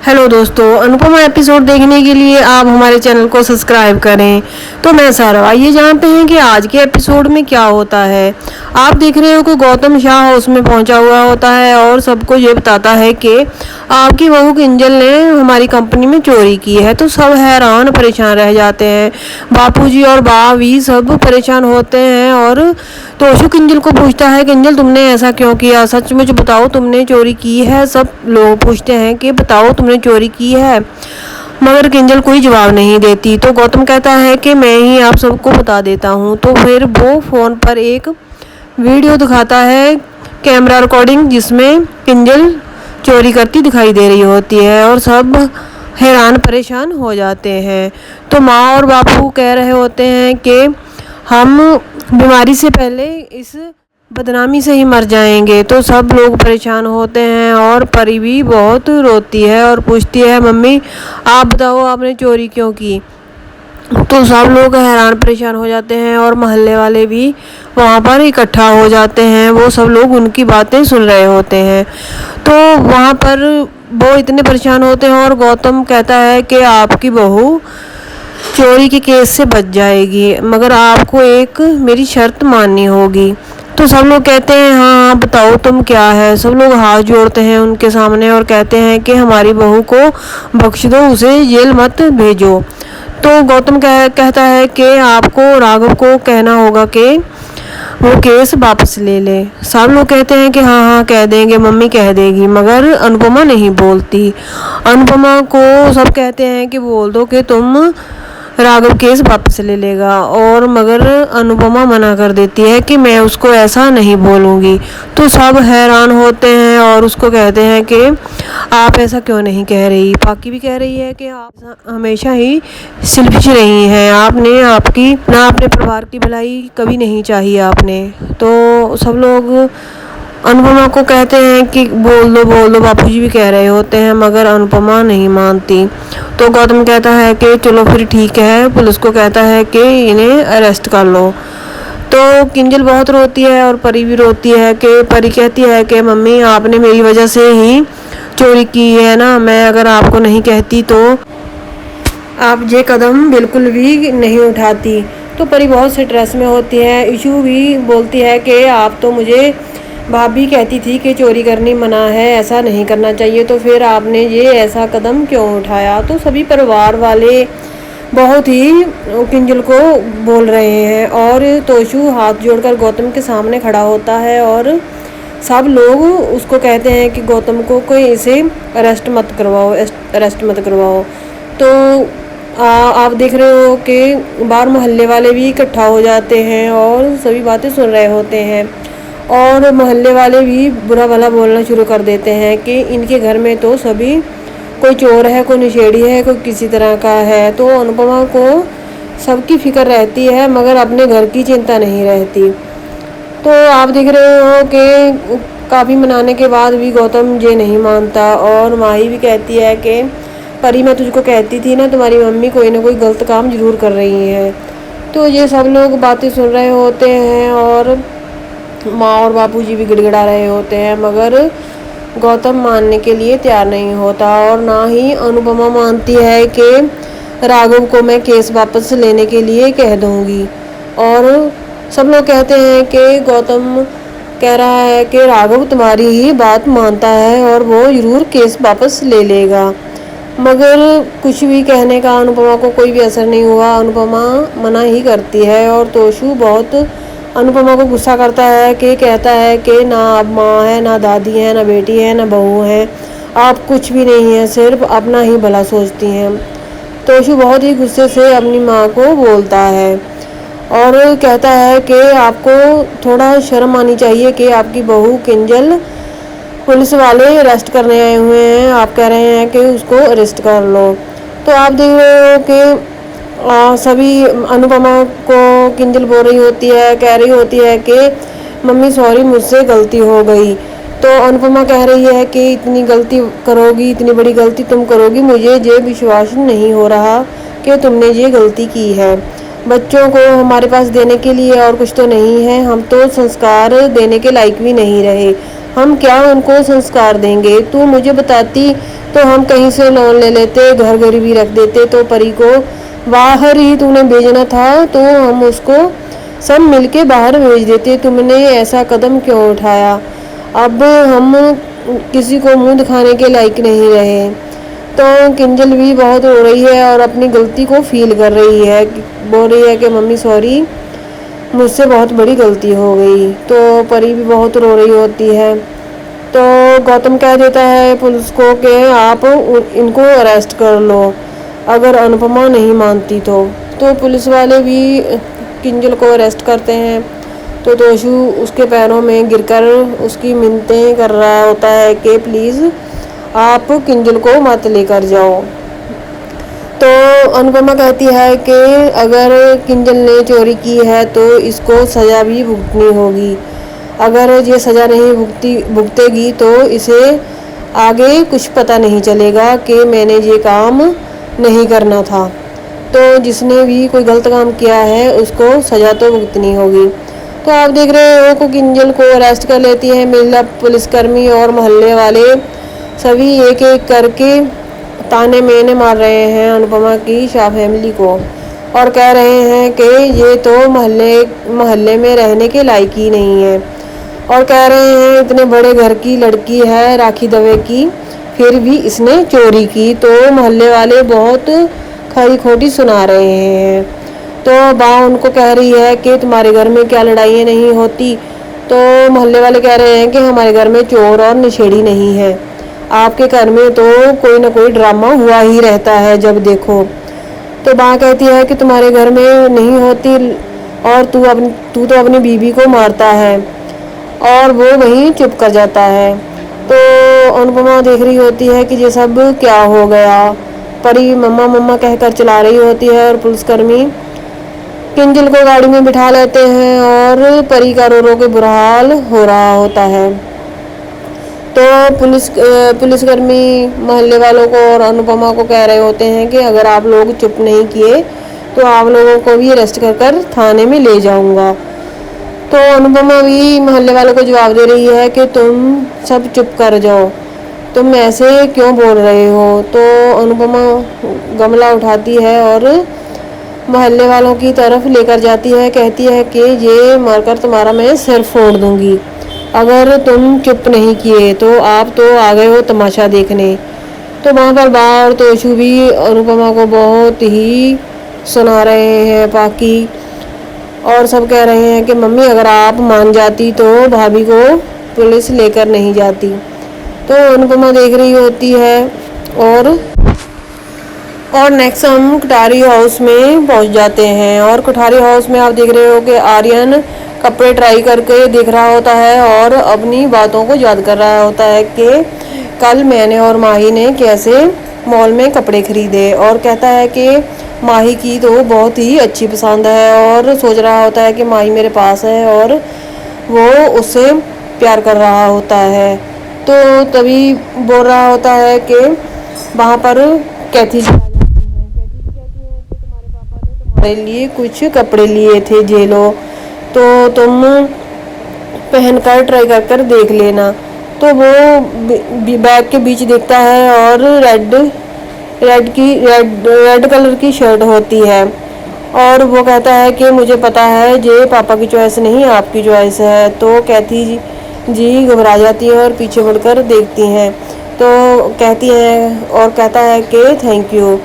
Hello दोस्तों, Anupama episode देखने के लिए आप हमारे चैनल को सब्सक्राइब करें। तो मैं सौरभ, आइए जानते हैं कि आज के एपिसोड में क्या होता है। आप देख रहे हो कि गौतम शाह हाउस में पहुंचा हुआ होता है और सबको ये बताता है कि आपकी बहू किंजल ने हमारी कंपनी में चोरी की है। तो सब हैरान परेशान रह जाते हैं। बापूजी और बा भी सब परेशान होते हैं और तोशु किंजल को पूछता है, किंजल तुमने ऐसा क्यों किया, सच मुझे बताओ तुमने चोरी की है। सब लोग पूछते हैं कि बताओ तुमने चोरी की है, मगर किंजल कोई जवाब नहीं देती। तो गौतम कहता है कि मैं ही आप सबको बता देता हूँ। तो फिर वो फ़ोन पर एक वीडियो दिखाता है, कैमरा रिकॉर्डिंग, जिसमें किंजल चोरी करती दिखाई दे रही होती है और सब हैरान परेशान हो जाते हैं। तो माँ और बापू कह रहे होते हैं कि हम बीमारी से पहले इस बदनामी से ही मर जाएंगे। तो सब लोग परेशान होते हैं और परी भी बहुत रोती है और पूछती है, मम्मी आप बताओ आपने चोरी क्यों की। तो सब लोग हैरान परेशान हो जाते हैं और मोहल्ले वाले भी वहाँ पर इकट्ठा हो जाते हैं। वो सब लोग उनकी बातें सुन रहे होते हैं। तो वहाँ पर वो इतने परेशान होते हैं और गौतम कहता है कि आपकी बहू चोरी के केस से बच जाएगी, मगर आपको एक मेरी शर्त माननी होगी। तो सब लोग कहते हैं हाँ हाँ बताओ तुम क्या है। सब लोग हाथ जोड़ते हैं उनके सामने और कहते हैं कि हमारी बहू को बख्श दो, उसे जेल मत भेजो। तो गौतम कहता है कि आपको राघव को कहना होगा कि वो केस वापस ले ले। सब लोग कहते हैं कि हाँ हाँ कह देंगे, मम्मी कह देगी, मगर अनुपमा नहीं बोलती। अनुपमा को सब कहते हैं कि बोल दो कि तुम राघव केस वापस ले लेगा, और मगर अनुपमा मना कर देती है कि मैं उसको ऐसा नहीं बोलूँगी। तो सब हैरान होते हैं और उसको कहते हैं कि आप ऐसा क्यों नहीं कह रही। पाकी भी कह रही है कि आप हमेशा ही सेल्फिश रही हैं, आपने आपकी ना अपने परिवार की भलाई कभी नहीं चाहिए आपने। तो सब लोग अनुपमा को कहते हैं कि बोल दो, बापूजी भी कह रहे होते हैं, मगर अनुपमा नहीं मानती। तो गौतम कहता है कि चलो फिर ठीक है, पुलिस को कहता है कि इन्हें अरेस्ट कर लो। तो किंजल बहुत रोती है और परी भी रोती है कि परी कहती है कि मम्मी आपने मेरी वजह से ही चोरी की है ना, मैं अगर आपको नहीं कहती तो आप ये कदम बिल्कुल भी नहीं उठाती। तो परी बहुत स्ट्रेस में होती है। इशू भी बोलती है कि आप तो मुझे भाभी कहती थी कि चोरी करनी मना है, ऐसा नहीं करना चाहिए, तो फिर आपने ये ऐसा कदम क्यों उठाया। तो सभी परिवार वाले बहुत ही किंजल को बोल रहे हैं और तोशु हाथ जोड़कर गौतम के सामने खड़ा होता है और सब लोग उसको कहते हैं कि गौतम को कोई इसे अरेस्ट मत करवाओ। तो आप देख रहे हो कि बाहर मोहल्ले वाले भी इकट्ठा हो जाते हैं और सभी बातें सुन रहे होते हैं और मोहल्ले वाले भी बुरा भला बोलना शुरू कर देते हैं कि इनके घर में तो सभी कोई चोर है, कोई नशेड़ी है, कोई किसी तरह का है। तो अनुपमा को सबकी फिक्र रहती है मगर अपने घर की चिंता नहीं रहती। तो आप देख रहे हो कि काफ़ी मनाने के बाद भी गौतम ये नहीं मानता और माही भी कहती है कि परी मैं तुझको कहती थी ना, तुम्हारी मम्मी कोई ना कोई गलत काम ज़रूर कर रही है। तो ये सब लोग बातें सुन रहे होते हैं और माँ और बापूजी भी गिड़गिड़ा रहे होते हैं, मगर गौतम मानने के लिए तैयार नहीं होता और ना ही अनुपमा मानती है कि राघव को मैं केस वापस लेने के लिए कह दूंगी। और सब लोग कहते हैं कि गौतम कह रहा है कि राघव तुम्हारी ही बात मानता है और वो ज़रूर केस वापस ले लेगा, मगर कुछ भी कहने का अनुपमा को कोई भी असर नहीं हुआ। अनुपमा मना ही करती है और तोशु बहुत अनुपमा को गुस्सा करता है कि कहता है कि ना आप माँ है, ना दादी है, ना बेटी है, ना बहू है, आप कुछ भी नहीं है, सिर्फ अपना ही भला सोचती हैं। तोशु बहुत ही गुस्से से अपनी माँ को बोलता है और कहता है कि आपको थोड़ा शर्म आनी चाहिए कि आपकी बहू किंजल पुलिस वाले अरेस्ट करने आए हुए हैं, आप कह रहे हैं कि उसको अरेस्ट कर लो। तो आप देख रहे हो कि सभी अनुपमा को किंजल बोल रही होती है, कह रही होती है कि मम्मी सॉरी मुझसे गलती हो गई। तो अनुपमा कह रही है कि इतनी गलती करोगी, इतनी बड़ी गलती तुम करोगी, मुझे ये विश्वास नहीं हो रहा कि तुमने ये गलती की है। बच्चों को हमारे पास देने के लिए और कुछ तो नहीं है, हम तो संस्कार देने के लायक भी नहीं रहे। हम क्या उनको संस्कार देंगे। तू मुझे बताती तो हम कहीं से लोन ले लेते, घर गिरवी रख देते। तो परी को बाहर ही तूने भेजना था तो हम उसको सब मिलके बाहर भेज देते। तुमने ऐसा कदम क्यों उठाया? अब हम किसी को मुंह दिखाने के लायक नहीं रहे। तो किंजल भी बहुत रो रही है और अपनी गलती को फील कर रही है, बोल रही है कि मम्मी सॉरी, मुझसे बहुत बड़ी गलती हो गई। तो परी भी बहुत रो रही होती है। तो गौतम कह देता है पुलिस को कि आप इनको अरेस्ट कर लो अगर अनुपमा नहीं मानती तो पुलिस वाले भी किंजल को अरेस्ट करते हैं। तो तोशु उसके पैरों में गिरकर उसकी मिन्नतें कर रहा होता है कि प्लीज़ आप किंजल को मत लेकर जाओ। तो अनुपमा कहती है कि अगर किंजल ने चोरी की है तो इसको सज़ा भी भुगतनी होगी। अगर ये सज़ा नहीं भुगतेगी तो इसे आगे कुछ पता नहीं चलेगा कि मैंने ये काम नहीं करना था। तो जिसने भी कोई गलत काम किया है उसको सज़ा तो भुगतनी होगी। तो आप देख रहे हो कि किंजल को अरेस्ट कर लेती है महिला पुलिसकर्मी और मोहल्ले वाले सभी एक एक करके ताने मेने मार रहे हैं अनुपमा की शाह फैमिली को और कह रहे हैं कि ये तो मोहल्ले में रहने के लायक ही नहीं है। और कह रहे हैं इतने बड़े घर की लड़की है राखी दवे की, फिर भी इसने चोरी की। तो मोहल्ले वाले बहुत खरी खोटी सुना रहे हैं। तो बा उनको कह रही है कि तुम्हारे घर में क्या लड़ाइयाँ नहीं होती। तो मोहल्ले वाले कह रहे हैं कि हमारे घर में चोर और नशेड़ी नहीं है, आपके घर में तो कोई ना कोई ड्रामा हुआ ही रहता है जब देखो। तो बा कहती है कि तुम्हारे घर में नहीं होती और तू तो अपनी बीवी को मारता है, और वो वहीं चुप कर जाता है। तो अनुपमा देख रही होती है कि ये सब क्या हो गया। परी मम्मा मम्मा कहकर चला रही होती है और पुलिसकर्मी किंजल को गाड़ी में बिठा लेते हैं और परी का रो रो के बुरा हाल हो रहा होता है। तो पुलिसकर्मी मोहल्ले वालों को और अनुपमा को कह रहे होते हैं कि अगर आप लोग चुप नहीं किए तो आप लोगों को भी अरेस्ट कर थाने में ले जाऊंगा। तो अनुपमा भी मोहल्ले वालों को जवाब दे रही है कि तुम सब चुप कर जाओ, तुम ऐसे क्यों बोल रहे हो। तो अनुपमा गमला उठाती है और मोहल्ले वालों की तरफ लेकर जाती है, कहती है कि ये मारकर तुम्हारा मैं सिर फोड़ दूंगी अगर तुम चुप नहीं किए। तो आप तो आ गए हो तमाशा देखने। तो वहाँ पर बा और तोशु भी अनुपमा को बहुत ही सुना रहे हैं बाकी, और सब कह रहे हैं कि मम्मी अगर आप मान जाती तो भाभी को पुलिस लेकर नहीं जाती। तो अनुपमा देख रही होती है और नेक्स्ट हम कटारी हाउस में पहुंच जाते हैं। और कटारी हाउस में आप देख रहे हो कि आर्यन कपड़े ट्राई करके देख रहा होता है और अपनी बातों को याद कर रहा होता है कि कल मैंने और माही ने कैसे मॉल में कपड़े खरीदे, और कहता है कि माही की तो बहुत ही अच्छी पसंद है और सोच रहा होता है कि माही मेरे पास है और वो उससे प्यार कर रहा होता है। तो तभी बोल रहा होता है कि वहाँ पर कैथी जी आ जाती हैं। कैथी जी कहती हैं कि तुम्हारे पापा ने तुम्हारे लिए कुछ कपड़े लिए थे, जेलो, तो तुम पहन कर ट्राई कर देख लेना। तो वो बैग के बीच देखता है और रेड कलर की शर्ट होती है, और वो कहता है कि मुझे पता है ये पापा की चॉइस नहीं आपकी चॉइस है। तो कैथी जी घबरा जाती है और पीछे मुड़कर देखती हैं। तो कहती है और कहता है कि थैंक यू।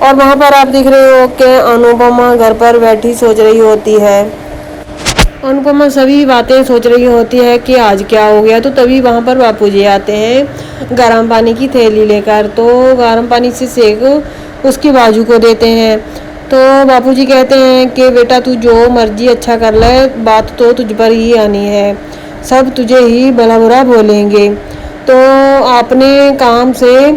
और वहाँ पर आप देख रहे हो कि अनुपमा घर पर बैठी सोच रही होती है। अनुपमा सभी बातें सोच रही होती है कि आज क्या हो गया। तो तभी वहाँ पर बापूजी आते हैं गर्म पानी की थैली लेकर। तो गर्म पानी से सेक उसकी बाजू को देते हैं। तो बापूजी कहते हैं कि बेटा तू जो मर्जी अच्छा कर ले, बात तो तुझ पर ही आनी है, सब तुझे ही भला बुरा बोलेंगे। तो अपने काम से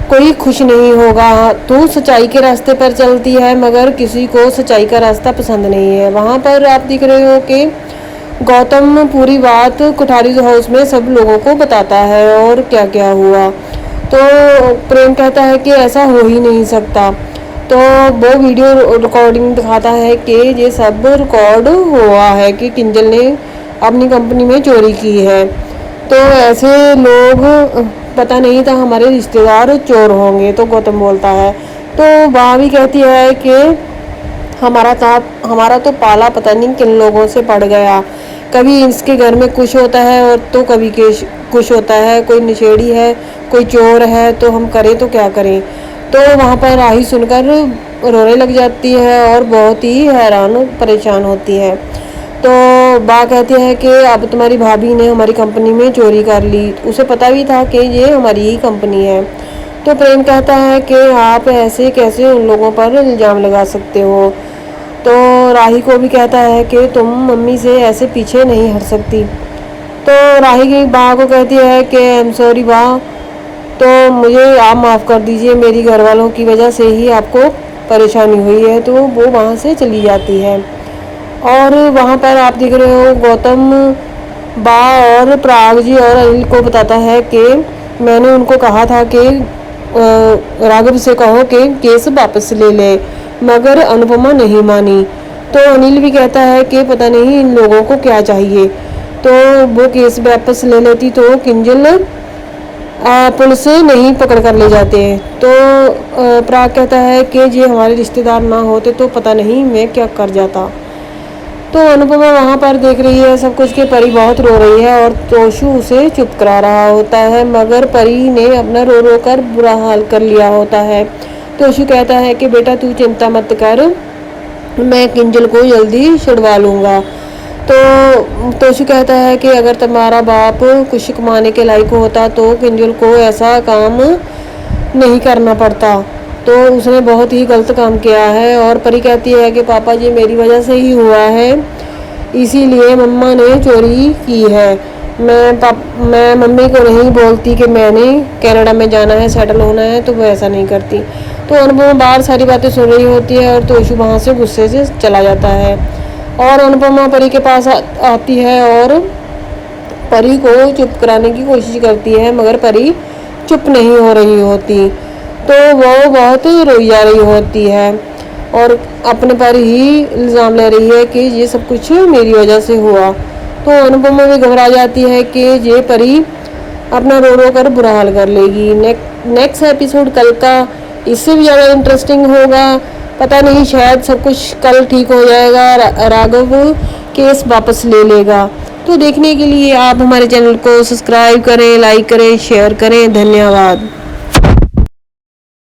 कोई खुश नहीं होगा। तू सच्चाई के रास्ते पर चलती है मगर किसी को सच्चाई का रास्ता पसंद नहीं है। वहाँ पर आप देख रहे हो कि गौतम पूरी बात कोठारी हाउस में सब लोगों को बताता है और क्या क्या हुआ। तो प्रेम कहता है कि ऐसा हो ही नहीं सकता। तो वो वीडियो रिकॉर्डिंग दिखाता है कि ये सब रिकॉर्ड हुआ है कि किंजल ने अपनी कंपनी में चोरी की है। तो ऐसे लोग पता नहीं था हमारे रिश्तेदार चोर होंगे। तो गौतम बोलता है, तो भाभी कहती है कि हमारा तो पाला पता नहीं किन लोगों से पड़ गया, कभी इसके घर में कुछ होता है और तो कभी कुछ होता है, कोई नशेड़ी है, कोई चोर है, तो हम करें तो क्या करें। तो वहाँ पर राही सुनकर रोने लग जाती है और बहुत ही हैरान परेशान होती है। तो बा कहती है कि अब तुम्हारी भाभी ने हमारी कंपनी में चोरी कर ली, उसे पता भी था कि ये हमारी ही कंपनी है। तो प्रेम कहता है कि आप ऐसे कैसे उन लोगों पर इल्ज़ाम लगा सकते हो। तो राही को भी कहता है कि तुम मम्मी से ऐसे पीछे नहीं हट सकती। तो राही की बा को कहती है कि आई एम सॉरी बा, तो मुझे आप माफ़ कर दीजिए, मेरी घर वालों की वजह से ही आपको परेशानी हुई है। तो वो वहाँ से चली जाती है। और वहाँ पर आप देख रहे हो गौतम बा और पराग जी और अनिल को बताता है कि मैंने उनको कहा था कि राघव से कहो कि केस वापस ले ले, मगर अनुपमा नहीं मानी। तो अनिल भी कहता है कि पता नहीं इन लोगों को क्या चाहिए। तो वो केस वापस ले लेती तो किंजल पुलिस से नहीं पकड़ कर ले जाते। तो पराग कहता है कि ये हमारे रिश्तेदार ना होते तो पता नहीं मैं क्या कर जाता। तो अनुपमा वहाँ पर देख रही है सब कुछ कि परी बहुत रो रही है और तोशु उसे चुप करा रहा होता है, मगर परी ने अपना रो रो कर बुरा हाल कर लिया होता है। तोशु कहता है कि बेटा तू चिंता मत कर, मैं किंजल को जल्दी छुड़वा लूँगा। तो तोशु कहता है कि अगर तुम्हारा बाप कुछ कमाने के लायक होता तो किंजल को ऐसा काम नहीं करना पड़ता, तो उसने बहुत ही गलत काम किया है। और परी कहती है कि पापा जी मेरी वजह से ही हुआ है, इसीलिए मम्मा ने चोरी की है। मैं मम्मी को नहीं बोलती कि मैंने कनाडा में जाना है, सेटल होना है, तो वो ऐसा नहीं करती। तो अनुपमा बाहर सारी बातें सुन रही होती है और तोशु वहाँ से गुस्से से चला जाता है। और अनुपमा परी के पास आती है और परी को चुप कराने की कोशिश करती है, मगर परी चुप नहीं हो रही होती। तो वो बहुत रोई जा रही होती है और अपने पर ही इल्ज़ाम ले रही है कि ये सब कुछ मेरी वजह से हुआ। तो अनुपमा भी घबरा जाती है कि ये परी अपना रो रो कर बुरा हाल कर लेगी। नेक्स्ट एपिसोड कल का इससे भी ज़्यादा इंटरेस्टिंग होगा। पता नहीं, शायद सब कुछ कल ठीक हो जाएगा, राघव केस वापस ले लेगा। तो देखने के लिए आप हमारे चैनल को सब्सक्राइब करें, लाइक करें, शेयर करें। धन्यवाद।